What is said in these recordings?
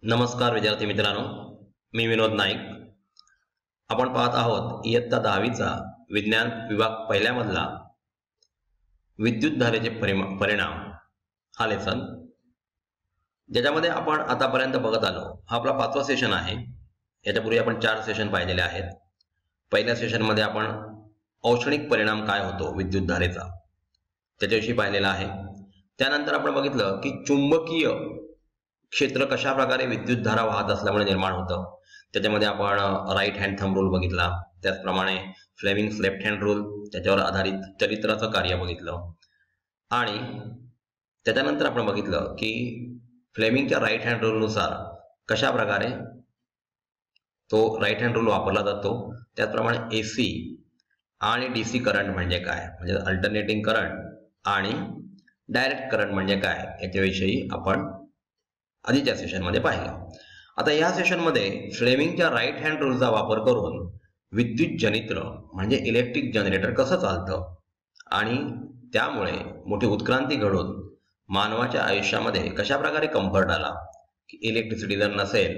नमस्कार विद्यार्थी मित्रांनो, मी विनोद नाईक. आपण पाहत आहोत इयत्ता 10वीचा विज्ञान विभाग पहिल्यामधला विद्युत धारेचे परिणाम हा लेसन, ज्याच्यामध्ये आपण आतापर्यंत बघत आलो. हा आपला 5वा सेशन आहे. याच्यापूर्वी आपण 4 सेशन पाहिलेले आहेत. पहिल्या सेशनमध्ये आपण औष्णिक परिणाम काय होतो विद्युत धारेचा त्याच्याविषयी पाहिलेला आहे. त्यानंतर आपण बघितलं की चुंबकीय क्षेत्र कशा प्रकारे विद्युत धारा वाहत असल्यामुळे निर्माण होतं. त्याच्यामध्ये आपण राईट हँड थंब रूल बघितला. त्याचप्रमाणे फ्लेमिंग्स लेफ्ट हँड रूल, त्याच्यावर आधारित चरित्राचं कार्य बघितलं. आणि त्याच्यानंतर आपण बघितलं की फ्लेमिंगच्या राईट हँड रूलनुसार कशा प्रकारे तो राईट हँड रूल वापरला जातो. त्याचप्रमाणे एसी आणि डीसी करंट म्हणजे काय, म्हणजे अल्टरनेटिंग करंट आणि डायरेक्ट करंट म्हणजे काय याच्याविषयी आपण आधीच्या सेशनमध्ये पाहिलं. आता या सेशनमध्ये फ्लेमिंगच्या राईट हँड रूलचा वापर करून विद्युत जनित्र म्हणजे इलेक्ट्रिक जनरेटर कसं चालतं आणि त्यामुळे मोठी उत्क्रांती घडून मानवाच्या आयुष्यामध्ये कशा प्रकारे कम्फर्ट आला, की इलेक्ट्रिसिटी जर नसेल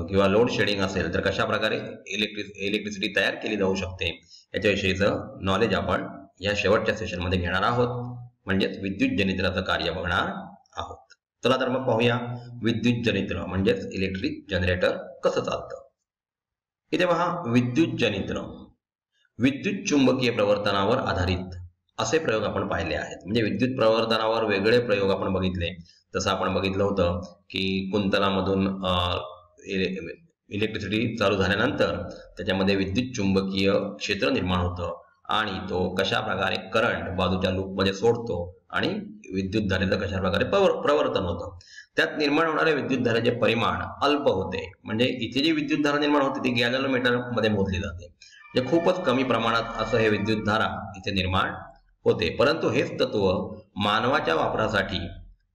किंवा लोड शेडिंग असेल तर कशा प्रकारे इलेक्ट्रिसिटी तयार केली जाऊ शकते याच्याविषयीचं नॉलेज आपण या शेवटच्या सेशनमध्ये घेणार आहोत. म्हणजेच विद्युत जनित्राचं कार्य बघणार आहोत. चला तर मग पाहूया विद्युत जनित्र म्हणजेच इलेक्ट्रिक जनरेटर कसं चालतं. इथे पहा, विद्युत जनित्र विद्युत चुंबकीय प्रवर्तनावर आधारित असे प्रयोग आपण पाहिले आहेत. म्हणजे विद्युत प्रवर्तनावर वेगळे प्रयोग आपण बघितले. जसं आपण बघितलं होतं की कुंतलामधून इलेक्ट्रिसिटी चालू झाल्यानंतर त्याच्यामध्ये विद्युत चुंबकीय क्षेत्र निर्माण होतं आणि तो कशा प्रकारे करंट बाजूच्या लूपमध्ये सोडतो आणि विद्युत धारेचं कशा प्रकारे प्रवर्तन होतं. त्यात निर्माण होणाऱ्या विद्युत धारेचे परिमाण अल्प होते. म्हणजे इथे जी विद्युत धारा निर्माण होते ती गॅलनोमीटर मध्ये मोजली जाते. म्हणजे खूपच कमी प्रमाणात असं हे विद्युत धारा इथे निर्माण होते. परंतु हेच तत्व मानवाच्या वापरासाठी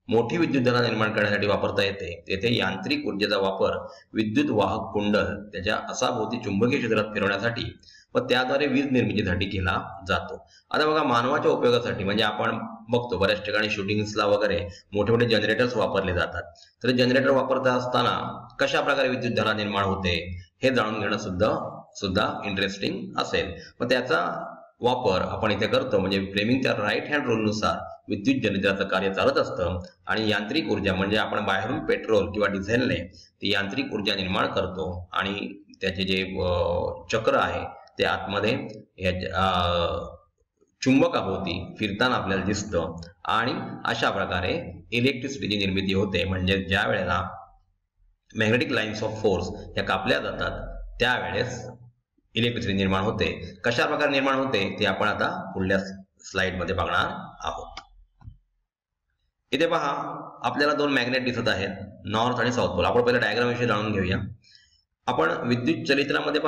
मोठी विद्युत धारा निर्माण करण्यासाठी वापरता येते. तेथे यांत्रिक ऊर्जेचा वापर विद्युत वाहक कुंडल त्याच्या असाभोवती चुंबकीय क्षेत्रात फिरवण्यासाठी व त्याद्वारे वीज निर्मितीसाठी केला जातो. आता बघा, मानवाच्या उपयोगासाठी म्हणजे आपण बघतो बऱ्याच ठिकाणी शूटिंग्सला वगैरे मोठे मोठे जनरेटर्स वापरले जातात. तर जनरेटर वापरता असताना कशा प्रकारे विद्युत धारा निर्माण होते हे जाणून घेणं सुद्धा इंटरेस्टिंग असेल. मग त्याचा वापर आपण इथे करतो. म्हणजे फ्लेमिंगच्या राईट हँड रूलनुसार विद्युत जनरेटरचं कार्य चालत असतं आणि यांत्रिक ऊर्जा म्हणजे आपण बाहेरून पेट्रोल किंवा डिझेलने ती यांत्रिक ऊर्जा निर्माण करतो आणि त्याचे जे चक्र आहे ते आतमध्ये चुंबकाभोवती फिरताना आपल्याला दिसतं आणि अशा प्रकारे इलेक्ट्रिसिटीची निर्मिती होते. म्हणजे ज्या वेळेला मॅग्नेटिक लाईन्स ऑफ फोर्स ह्या कापल्या जातात त्यावेळेस इलेक्ट्रिसिटी निर्माण होते. कशा प्रकारे निर्माण होते ते आपण आता पुढल्या स्लाइडमध्ये बघणार आहोत. इथे पहा, आपल्याला 2 मॅग्नेट दिसत आहेत, नॉर्थ आणि साऊथ पोल. आपण पहिला डायग्राम विषयी जाणून घेऊया. आपण विद्युत चरित्रामध्ये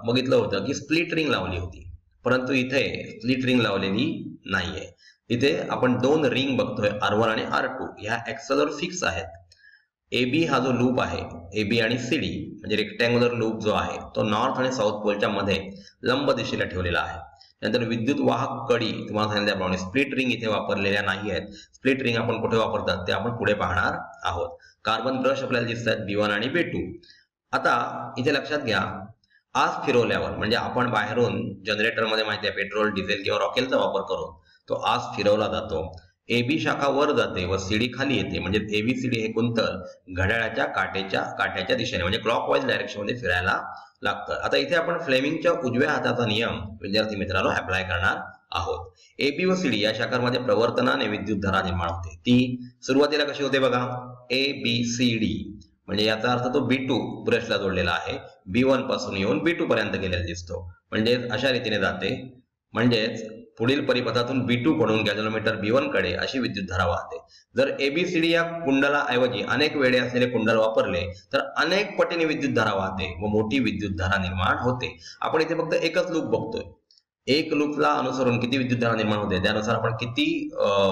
बघितलं होतं की स्प्लिट रिंग लावली होती, परंतु इथे स्प्लिट रिंग लावलेली नाहीये. इथे आपण 2 रिंग बघतोय, R1 आणि R2. ह्या ऍक्सेलवर फिक्स आहेत. AB हा जो लूप आहे, AB आणि CD म्हणजे रेक्टँग्युलर लूप जो आहे तो नॉर्थ आणि साऊथ पोलच्या मध्ये लंब दिशेला ठेवलेला आहे. त्यानंतर विद्युत वाहक कडी तुम्हाला सांगितल्याप्रमाणे स्प्लिट रिंग इथे वापरलेल्या नाही आहेत. स्प्लिट रिंग आपण कुठे वापरतात ते आपण पुढे पाहणार आहोत. कार्बन ब्रश आपल्याला दिसतात B1 आणि B2. आता इथे लक्षात घ्या, आज फिरवल्यावर म्हणजे आपण बाहेरून जनरेटरमध्ये माहिती आहे पेट्रोल डिझेल किंवा रॉकेलचा वापर करून तो आज फिरवला जातो. AB शाखा वर जाते व CD खाली येते. म्हणजे ABCD हे कुंतल घड्याळाच्या काट्याच्या दिशेने म्हणजे क्लॉकवाईज डायरेक्शन मध्ये फिरायला लागतं. आता इथे आपण फ्लेमिंगच्या उजव्या हाताचा नियम विद्यार्थी मित्रांनो अप्लाय करणार आहोत. AB व CD या शाखांमध्ये प्रवर्तनाने विद्युत धारा निर्माण होते. ती सुरुवातीला कशी होते बघा, ABCD म्हणजे याचा अर्थ तो B2 ब्रशला जोडलेला आहे. B1 पासून येऊन B2 पर्यंत गेलेला दिसतो. म्हणजे अशा रीतीने जाते. म्हणजेच पुढील परिपथातून B2 कडून गॅलनोमीटर B1 कडे अशी विद्युत धारा वाहते. जर ABCD या कुंडलाऐवजी अनेक वेळे असलेले कुंडल वापरले तर अनेक पटीने विद्युत धारा वाहते व मोठी विद्युत धारा निर्माण होते. आपण इथे फक्त एकच लूप बघतोय. एक लूपला अनुसरून किती विद्युत धारा निर्माण होते त्यानुसार आपण किती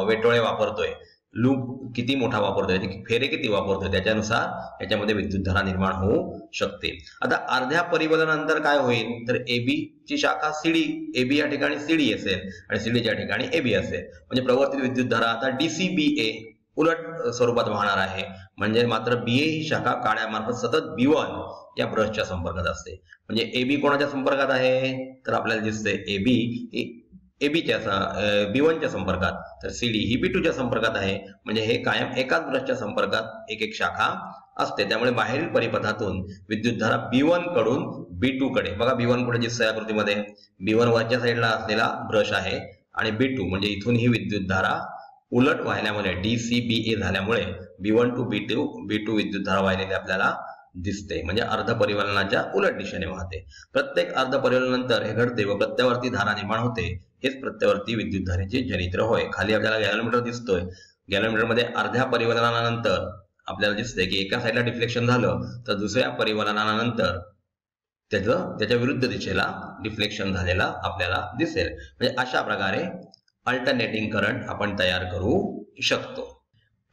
वेटोळे वापरतोय, लूप किती मोठा वापरतोय, फेरे किती वापरतोय त्याच्यानुसार याच्यामध्ये विद्युत धारा निर्माण होऊ शकते. आता अर्ध्या परिबलानंतर काय होईल तर AB ची शाखा CD, AB या ठिकाणी CD असेल आणि CD च्या ठिकाणी AB असेल. म्हणजे प्रवर्तित विद्युत धारा आता DCBA उलट स्वरूपात वाहणार आहे. म्हणजे मात्र BA ही शाखा काड्यामार्फत सतत B1 या ब्रशच्या संपर्कात असते. म्हणजे AB कोणाच्या संपर्कात आहे तर आपल्याला दिसते AB ही AB B1 च्या संपर्कात, तर CD ही B2 च्या संपर्कात आहे. म्हणजे हे कायम एकाच ब्रशच्या संपर्कात एक शाखा असते. त्यामुळे बाहेरील परिपथातून विद्युतधारा B1 कडून B2 कडे, बघा B1 कुठे दिसतंय आकृतीमध्ये, B1 वरच्या साईडला असलेला ब्रश आहे आणि B2 म्हणजे इथून ही विद्युतधारा उलट वाहिल्यामुळे DCBA झाल्यामुळे B1 to B2 विद्युतधारा वाहिलेली आपल्याला दिसते. म्हणजे अर्ध परिवलनाच्या उलट दिशेने वाहते. प्रत्येक अर्ध परिवलनानंतर हे घडते व प्रत्यावर्ती धारा निर्माण होते. हेच प्रत्यावर्ती विद्युतधारेचे जनित्र होय. खाली आपल्याला गॅलोमीटर दिसतोय. गॅलोमीटर मध्ये अर्ध्या परिवलनानंतर आपल्याला दिसते की एका साईडला डिफ्लेक्शन झालं तर दुसऱ्या परिवलनानंतर त्याच्या विरुद्ध दिशेला डिफ्लेक्शन झालेला आपल्याला दिसेल. म्हणजे अशा प्रकारे अल्टरनेटिंग करंट आपण तयार करू शकतो.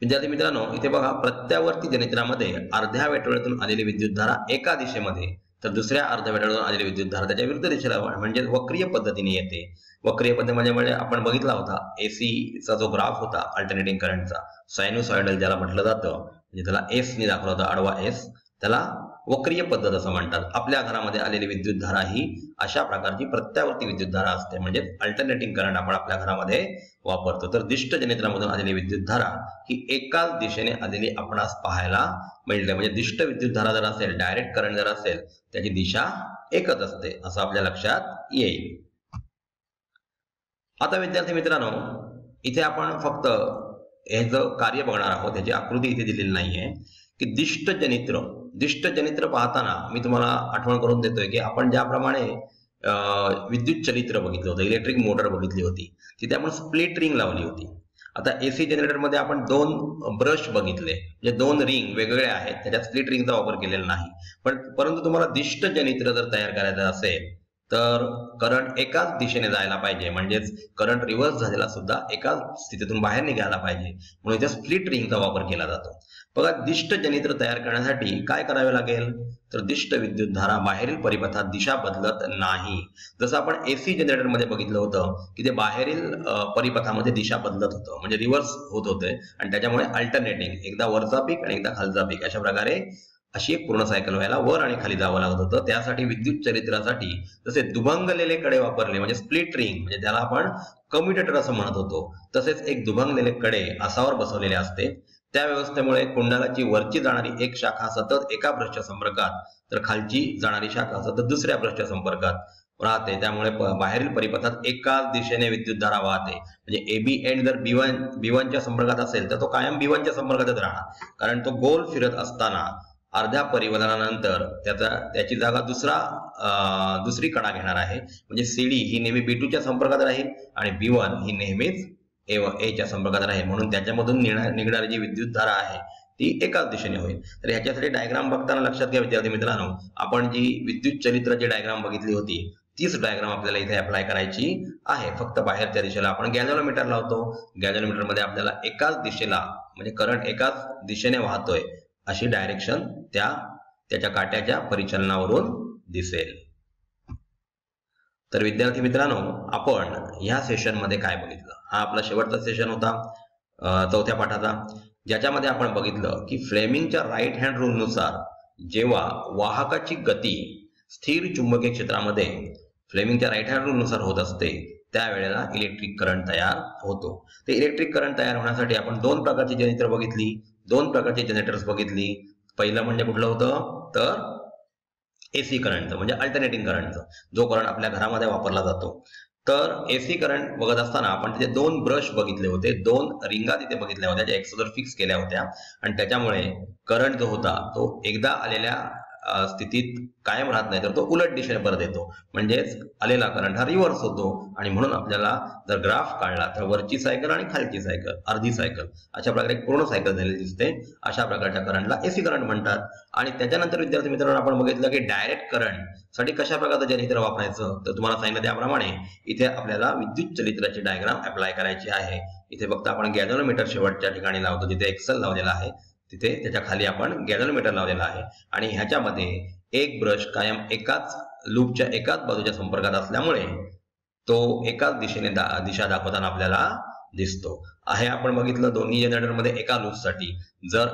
विद्यार्थी मित्रांनो, इथे बघा प्रत्यावर्ती जनित्रामध्ये अर्ध्या वेटोळ्यातून आलेली विद्युतधारा एका दिशेमध्ये तर दुसऱ्या अर्ध्या वेटोळ्यातून आलेली विद्युतधारा त्याच्या विरुद्ध दिशेला म्हणजे वक्रीय पद्धतीने येते. वक्रीय पद्धती म्हणजे आपण बघितला होता AC चा जो ग्राफ होता अल्टरनेटिंग करंटचा, सायनुसॉइडल ज्याला म्हटलं जातं, म्हणजे त्याला S ने दाखवला होता, आडवा S, त्याला वक्रीय पद्धत असं म्हणतात. आपल्या घरामध्ये आलेली विद्युतधारा ही अशा प्रकारची प्रत्यावर्ती विद्युतधारा असते. म्हणजे अल्टरनेटिंग करंट आपण आपल्या घरामध्ये वापरतो. तर दिष्ट जनित्रामधून आलेली विद्युतधारा ही एकाच दिशेने आलेली आपणास पाहायला मिळते. म्हणजे दिष्ट विद्युतधारा जर असेल, डायरेक्ट करंट जर असेल, त्याची दिशा एकच असते असं आपल्या लक्षात येईल. आता विद्यार्थी मित्रांनो, इथे आपण फक्त ह्याचं कार्य बघणार आहोत. त्याची आकृती इथे दिलेली नाहीये की दिष्ट जनित्र पाहताना मी तुम्हाला आठवण करून देतोय की आपण ज्याप्रमाणे विद्युत चलित्र बघितलं होतं, इलेक्ट्रिक मोटर बघितली होती, तिथे आपण स्प्लिट रिंग लावली होती. आता AC जनरेटर मध्ये आपण 2 ब्रश बघितले, म्हणजे 2 रिंग वेगवेगळे आहेत, त्याच्यात स्प्लिट रिंगचा वापर केलेला नाही. परंतु तुम्हाला दिष्ट जनित्र जर तयार करायचं असेल तर करंट एकाच दिशेने जायला पाहिजे. म्हणजेच करंट रिव्हर्स झालेला सुद्धा एकाच स्थितीतून बाहेर निघायला पाहिजे, म्हणून इथे स्प्लिट रिंगचा वापर केला जातो. बघा, दिष्ट जनित्र तयार करण्यासाठी काय करावे लागेल तर दिष्ट विद्युतधारा बाहेरील परिपथात दिशा बदलत नाही. जसं आपण AC जनरेटर मध्ये बघितलं होतं की ते बाहेरील परिपथामध्ये दिशा बदलत होतं, म्हणजे रिव्हर्स होत होते आणि त्याच्यामुळे अल्टरनेटिंग, एकदा वरचा पीक आणि एकदा खालचा पीक, अशा प्रकारे अशी एक पूर्ण सायकल व्हायला वर आणि खाली जावं लागत होतं. त्यासाठी विद्युत चरित्रासाठी जसे दुभंगलेले कडे वापरले, म्हणजे स्प्लिट रिंग, म्हणजे त्याला आपण कम्युटेटर असं म्हणत होतो, तसेच एक दुभंगलेले कडे आसावर बसवलेले असते. त्या व्यवस्थेमुळे कुंडलाची वरची जाणारी एक शाखा सतत एका ब्रशच्या संपर्कात तर खालची जाणारी शाखा सतत दुसऱ्या ब्रशच्या संपर्कात राहते. त्यामुळे बाहेरील परिपथात एकाच दिशेने विद्युतधारा वाहते. म्हणजे AB एंड जर B1 च्या संपर्कात असेल तर तो कायम B1 च्या संपर्कातच राहणार, कारण तो गोल फिरत असताना अर्ध्या परिवलनानंतर त्याची जागा दुसरी कडा घेणार आहे. म्हणजे CD ही नेहमी B2 च्या संपर्कात राहील आणि B1 ही नेहमीच A च्या संपर्कात राहील. म्हणून त्याच्यामधून निघणारी जी विद्युतधारा आहे ती एकाच दिशेने होईल. तर ह्याच्यासाठी डायग्राम बघताना लक्षात घ्या विद्यार्थी मित्रांनो, आपण जी विद्युत चरित्राची डायग्राम बघितली होती तीच डायग्राम आपल्याला इथे अप्लाय करायची आहे. फक्त बाहेरच्या दिशेला आपण गॅल्व्हनोमीटर लावतो. गॅल्व्हनोमीटर मध्ये आपल्याला एकाच दिशेला, म्हणजे करंट एकाच दिशेने वाहतोय अशी डायरेक्शन त्याच्या काट्याच्या परिचलनावरून दिसेल. तर विद्यार्थी मित्रांनो, आपण ह्या सेशन मध्ये काय बघितलं, हा आपला शेवटचा सेशन होता चौथ्या पाठाचा, ज्याच्यामध्ये आपण बघितलं की फ्लेमिंगच्या राईट हँड रूल नुसार जेव्हा वाहकाची गती स्थिर चुंबकीय क्षेत्रामध्ये फ्लेमिंगच्या राईट हँड रूल नुसार होत असते त्यावेळेला इलेक्ट्रिक करंट तयार होतो. ते इलेक्ट्रिक करंट तयार होण्यासाठी आपण 2 प्रकारची जनित्र बघितली, 2 प्रकारची जनरेटर्स बघितली. पहिलं म्हणजे कुठलं होतं तर AC करंटचं, म्हणजे अल्टरनेटिंग करंटचं, जो करंट आपल्या घरामध्ये वापरला जातो. तर AC करंट बघत असताना आपण तिथे 2 ब्रश बघितले होते, 2 रिंगा तिथे बघितल्या होत्या ज्या एकसोबत फिक्स केल्या होत्या आणि त्याच्यामुळे करंट जो होता तो एकदा आलेल्या स्थितीत कायम राहत नाही, तर तो उलट दिशेने परत येतो. म्हणजेच आलेला करंट हा रिव्हर्स होतो आणि म्हणून आपल्याला जर ग्राफ काढला तर वरची सायकल आणि खालची सायकल, अर्धी सायकल, अशा प्रकारे पूर्ण सायकल झालेली दिसते. अशा प्रकारच्या करंटला AC करंट म्हणतात. आणि त्याच्यानंतर विद्यार्थी मित्रांनो आपण बघितलं की डायरेक्ट करंट साठी कशा प्रकारचं जनित्र वापरायचं, तर तुम्हाला सांगितलं त्याप्रमाणे इथे आपल्याला विद्युत चलित्राची डायग्राम अप्लाय करायची आहे. इथे फक्त आपण गॅल्व्हनोमीटर शेवटच्या ठिकाणी लावतो, जिथे एक्सेल लावलेला आहे तिथे त्याच्या खाली आपण गॅल्व्हनोमीटर लावलेला आहे आणि ह्याच्यामध्ये एक ब्रश कायम एकाच लूपच्या एकाच बाजूच्या संपर्कात असल्यामुळे तो एकाच दिशेने दिशा दाखवताना आपल्याला दिसतो. हे आपण बघितलं दोन्ही जनरेटरमध्ये एका लूपसाठी. जर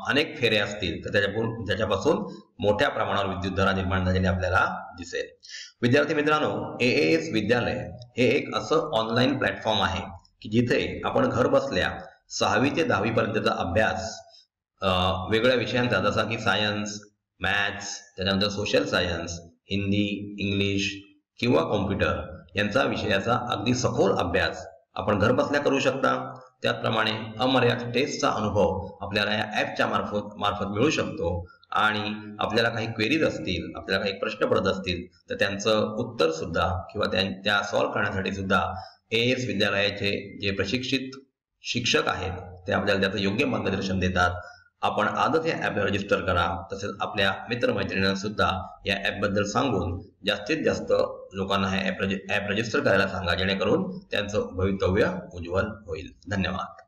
अनेक फेरे असतील तर त्याच्यापासून मोठ्या प्रमाणावर विद्युतधारा निर्माण झालेली आपल्याला दिसेल. विद्यार्थी मित्रांनो, AAS विद्यालय हे एक असं ऑनलाईन प्लॅटफॉर्म आहे की जिथे आपण घर बसल्या 6वी ते 10वी पर्यंतचा अभ्यास वेगळ्या विषयांचा जसा की सायन्स, मॅथ्स, त्याच्यानंतर सोशल सायन्स, हिंदी, इंग्लिश किंवा कॉम्प्युटर यांचा विषयाचा अगदी सखोल अभ्यास आपण घर बसल्या करू शकता. त्याचप्रमाणे अमर्याद टेस्टचा अनुभव आपल्याला या ॲपच्या मार्फत मिळू शकतो. आणि आपल्याला काही क्वेरीज असतील, आपल्याला काही प्रश्न पडत असतील तर त्यांचं उत्तर सुद्धा किंवा त्या सॉल्व्ह करण्यासाठी सुद्धा AAS विद्यालयाचे जे प्रशिक्षित शिक्षक आहेत ते आपल्याला त्याचं योग्य मार्गदर्शन देतात. आपण आजच या ॲपला रजिस्टर करा. तसेच आपल्या मित्रमैत्रिणींना सुद्धा या ॲपबद्दल सांगून जास्तीत जास्त लोकांना हे ॲप रजिस्टर करायला सांगा, जेणेकरून त्यांचं भवितव्य उज्ज्वल होईल. धन्यवाद.